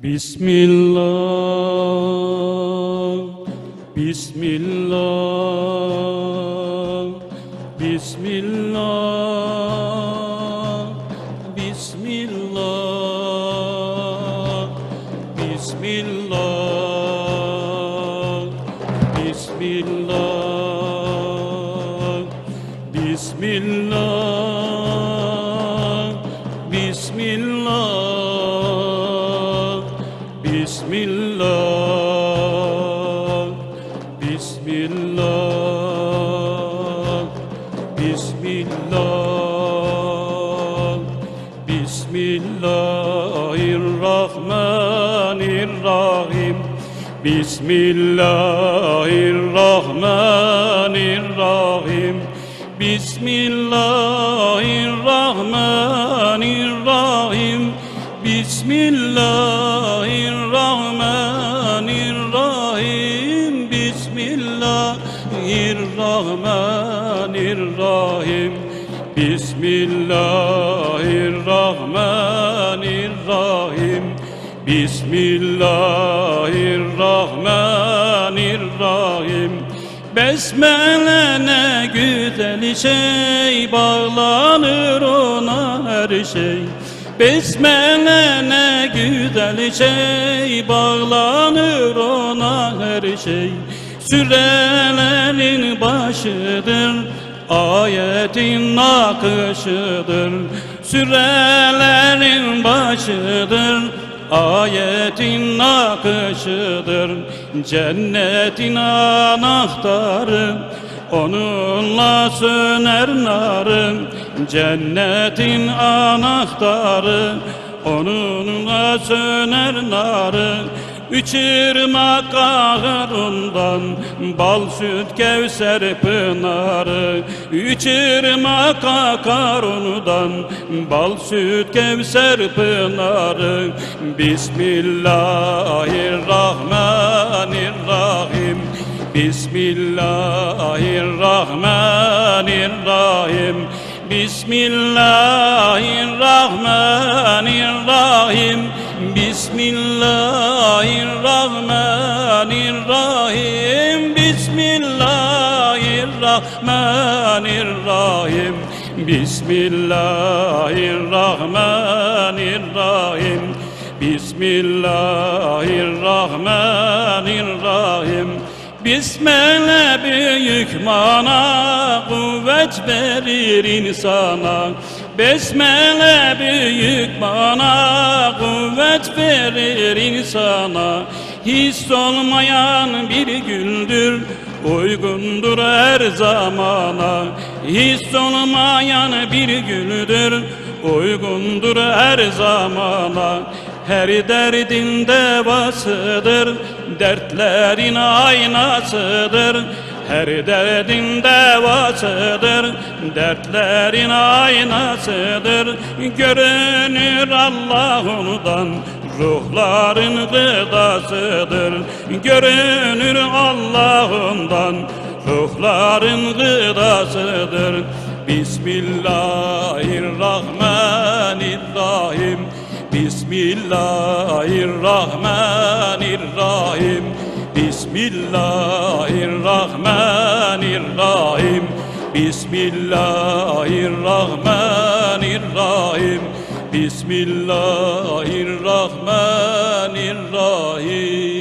Bismillah, Bismillah, Bismillah, Bismillah, Bismillah, Bismillah, Bismillah, Bismillah. Bismillah, Bismillah, Bismillah, Bismillahirrahmanirrahim, Bismillahirrahmanirrahim, Bismillahirrahmanirrahim, Bismillahirrahmanirrahim, Bismillahirrahmanirrahim, Bismillahirrahmanirrahim, Bismillahirrahmanirrahim. Besmele ne güzel şey, bağlanır ona her şey. Besmele ne güzel şey, bağlanır ona her şey. Sürelerin başıdır, ayetin nakışıdır. Sürelerin başıdır, ayetin nakışıdır. Cennetin anahtarı, onunla söner narı. Cennetin anahtarı, onunla söner narı. Üç ırmak ağırından bal süt Kevser pınarı. Üç ırmak akar ondan bal süt Kevser pınarı. Bismillahirrahmanirrahim, Bismillahirrahmanirrahim, Bismillahirrahmanirrahim, Bismillahirrahmanirrahim, Bismillahirrahmanirrahim, Bismillahirrahmanirrahim, Bismillahirrahmanirrahim. Bismillah büyük mana, kuvvet verir insana. Besmele büyük mana, kuvvet verir insana. His olmayan bir güldür, uygundur her zamana. His olmayan bir güldür, uygundur her zamana. Her derdin devasıdır, dertlerin aynasıdır. Her derdin devasıdır, dertlerin aynasıdır. Görünür Allah ondan, ruhların gıdasıdır. Görünür Allah ondan, ruhların gıdasıdır. Bismillahirrahmanirrahim, Bismillahirrahmanirrahim, Bismillahirrahmanirrahim, Bismillahirrahmanirrahim, Bismillahirrahmanirrahim.